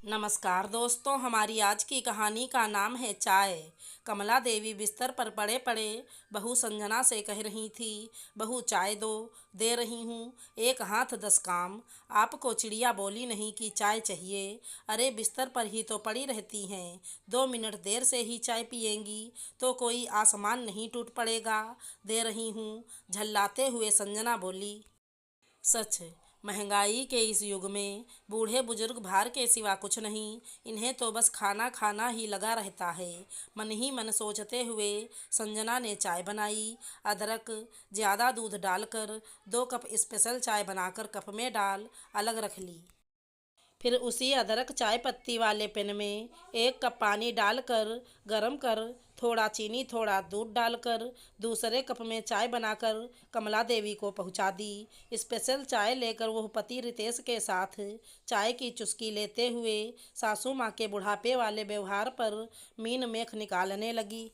नमस्कार दोस्तों, हमारी आज की कहानी का नाम है चाय। कमला देवी बिस्तर पर पड़े पड़े बहू संजना से कह रही थी, बहू चाय दो, दे रही हूँ, एक हाथ 10 काम। आपको चिड़िया बोली नहीं कि चाय चाहिए? अरे बिस्तर पर ही तो पड़ी रहती हैं, 2 मिनट देर से ही चाय पिएंगी तो कोई आसमान नहीं टूट पड़ेगा। दे रही हूँ, झल्लाते हुए संजना बोली। सच है, महंगाई के इस युग में बूढ़े बुजुर्ग भार के सिवा कुछ नहीं, इन्हें तो बस खाना खाना ही लगा रहता है। मन ही मन सोचते हुए संजना ने चाय बनाई। अदरक ज़्यादा दूध डालकर 2 कप स्पेशल चाय बनाकर कप में डाल अलग रख ली। फिर उसी अदरक चाय पत्ती वाले पैन में 1 कप पानी डालकर गरम कर थोड़ा चीनी थोड़ा दूध डालकर दूसरे कप में चाय बनाकर कमला देवी को पहुंचा दी। स्पेशल चाय लेकर वह पति रितेश के साथ चाय की चुस्की लेते हुए सासू माँ के बुढ़ापे वाले व्यवहार पर मीन मेख निकालने लगी।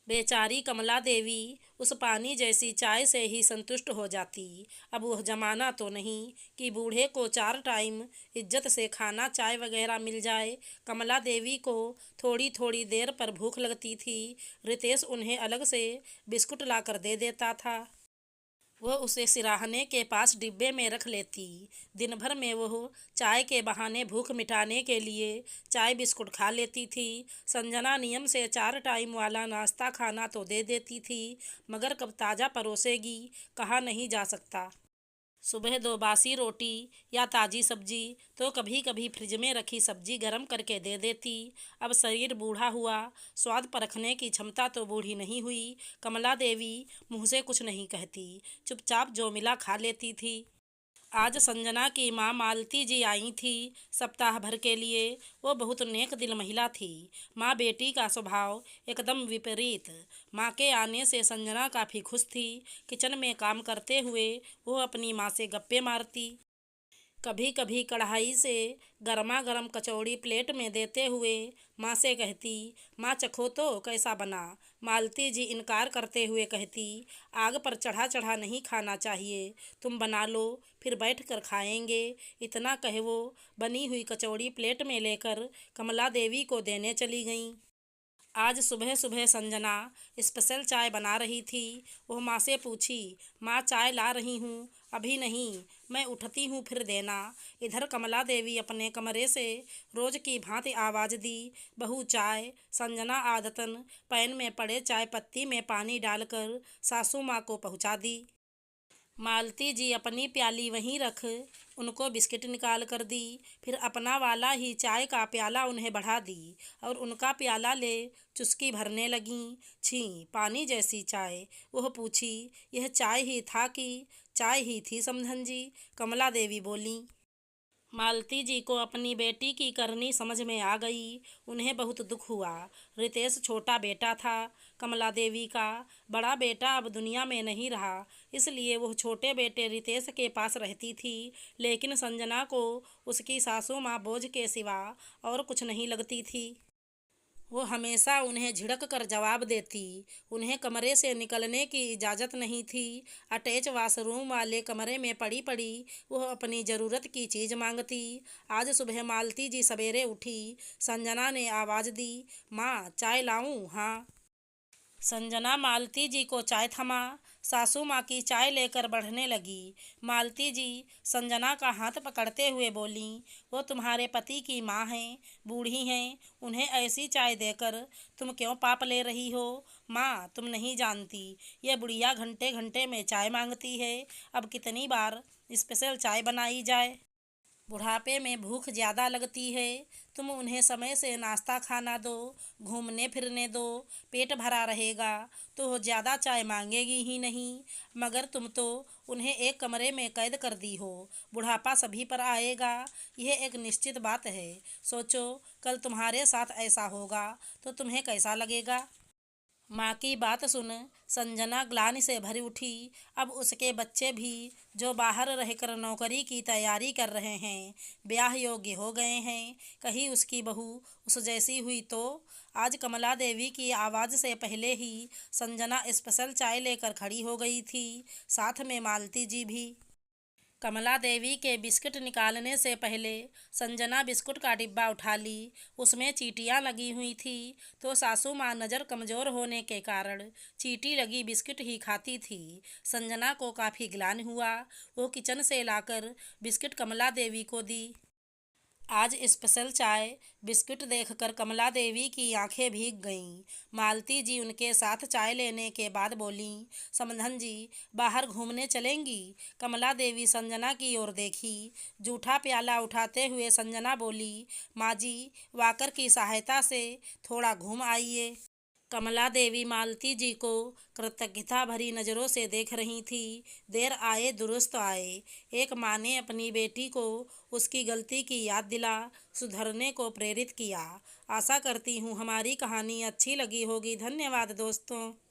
बेचारी कमला देवी उस पानी जैसी चाय से ही संतुष्ट हो जाती। अब वह जमाना तो नहीं कि बूढ़े को 4 टाइम इज्जत से खाना चाय वगैरह मिल जाए। कमला देवी को थोड़ी थोड़ी देर पर भूख लगती थी। रितेश उन्हें अलग से बिस्कुट लाकर दे देता था। वह उसे सिराहने के पास डिब्बे में रख लेती। दिन भर में वह चाय के बहाने भूख मिटाने के लिए चाय बिस्कुट खा लेती थी। संजना नियम से 4 टाइम वाला नाश्ता खाना तो दे देती थी, मगर कब ताज़ा परोसेगी कहा नहीं जा सकता। सुबह 2 बासी रोटी या ताज़ी सब्जी तो कभी कभी फ्रिज में रखी सब्जी गरम करके दे देती। अब शरीर बूढ़ा हुआ, स्वाद परखने की क्षमता तो बूढ़ी नहीं हुई। कमला देवी मुंह से कुछ नहीं कहती, चुपचाप जो मिला खा लेती थी। आज संजना की माँ मालती जी आई थी सप्ताह भर के लिए। वो बहुत नेक दिल महिला थी। माँ बेटी का स्वभाव एकदम विपरीत। माँ के आने से संजना काफ़ी खुश थी। किचन में काम करते हुए वो अपनी माँ से गप्पे मारती। कभी कभी कढ़ाई से गर्मा गर्म कचौड़ी प्लेट में देते हुए माँ से कहती, माँ चखो तो कैसा बना। मालती जी इनकार करते हुए कहती, आग पर चढ़ा चढ़ा नहीं खाना चाहिए, तुम बना लो फिर बैठ कर खाएंगे। इतना कहे वो बनी हुई कचौड़ी प्लेट में लेकर कमला देवी को देने चली गईं। आज सुबह सुबह संजना स्पेशल चाय बना रही थी। वह माँ से पूछी, माँ चाय ला रही हूँ, अभी नहीं, मैं उठती हूँ फिर देना। इधर कमला देवी अपने कमरे से रोज की भांति आवाज़ दी, बहू चाय। संजना आदतन पैन में पड़े चाय पत्ती में पानी डालकर सासू माँ को पहुँचा दी। मालती जी अपनी प्याली वहीं रख उनको बिस्किट निकाल कर दी। फिर अपना वाला ही चाय का प्याला उन्हें बढ़ा दी और उनका प्याला ले चुस्की भरने लगीं। छी, पानी जैसी चाय। वह पूछी, यह चाय ही था कि? चाय ही थी समधन जी, कमला देवी बोली। मालती जी को अपनी बेटी की करनी समझ में आ गई। उन्हें बहुत दुख हुआ। रितेश छोटा बेटा था कमला देवी का। बड़ा बेटा अब दुनिया में नहीं रहा, इसलिए वह छोटे बेटे रितेश के पास रहती थी। लेकिन संजना को उसकी सासू माँ बोझ के सिवा और कुछ नहीं लगती थी। वो हमेशा उन्हें झिड़क कर जवाब देती। उन्हें कमरे से निकलने की इजाज़त नहीं थी। अटैच वाशरूम वाले कमरे में पड़ी पड़ी वह अपनी ज़रूरत की चीज़ मांगती। आज सुबह मालती जी सवेरे उठी। संजना ने आवाज़ दी, माँ चाय लाऊं? हाँ। संजना मालती जी को चाय थमा। सासू माँ की चाय लेकर बढ़ने लगी। मालती जी संजना का हाथ पकड़ते हुए बोली, वो तुम्हारे पति की माँ हैं, बूढ़ी हैं, उन्हें ऐसी चाय देकर तुम क्यों पाप ले रही हो? माँ तुम नहीं जानती, ये बुढ़िया घंटे घंटे में चाय मांगती है, अब कितनी बार स्पेशल चाय बनाई जाए। बुढ़ापे में भूख ज़्यादा लगती है, तुम उन्हें समय से नाश्ता खाना दो, घूमने फिरने दो, पेट भरा रहेगा तो वो ज़्यादा चाय मांगेगी ही नहीं। मगर तुम तो उन्हें एक कमरे में कैद कर दी हो। बुढ़ापा सभी पर आएगा, यह एक निश्चित बात है। सोचो कल तुम्हारे साथ ऐसा होगा तो तुम्हें कैसा लगेगा। माँ की बात सुन संजना ग्लानि से भरी उठी। अब उसके बच्चे भी जो बाहर रहकर नौकरी की तैयारी कर रहे हैं, ब्याह योग्य हो गए हैं, कहीं उसकी बहू उस जैसी हुई तो। आज कमला देवी की आवाज़ से पहले ही संजना स्पेशल चाय लेकर खड़ी हो गई थी, साथ में मालती जी भी। कमला देवी के बिस्किट निकालने से पहले संजना बिस्कुट का डिब्बा उठा ली। उसमें चींटियां लगी हुई थी, तो सासू माँ नज़र कमज़ोर होने के कारण चींटी लगी बिस्किट ही खाती थी। संजना को काफ़ी ग्लानि हुआ। वो किचन से लाकर बिस्किट कमला देवी को दी। आज स्पेशल चाय बिस्किट देखकर कमला देवी की आंखें भीग गईं। मालती जी उनके साथ चाय लेने के बाद बोलीं, समधन जी बाहर घूमने चलेंगी? कमला देवी संजना की ओर देखी। जूठा प्याला उठाते हुए संजना बोली, माँ जी वाकर की सहायता से थोड़ा घूम आइए। कमला देवी मालती जी को कृतज्ञता भरी नज़रों से देख रही थी। देर आए दुरुस्त आए। एक माँ ने अपनी बेटी को उसकी गलती की याद दिला सुधरने को प्रेरित किया। आशा करती हूँ हमारी कहानी अच्छी लगी होगी। धन्यवाद दोस्तों।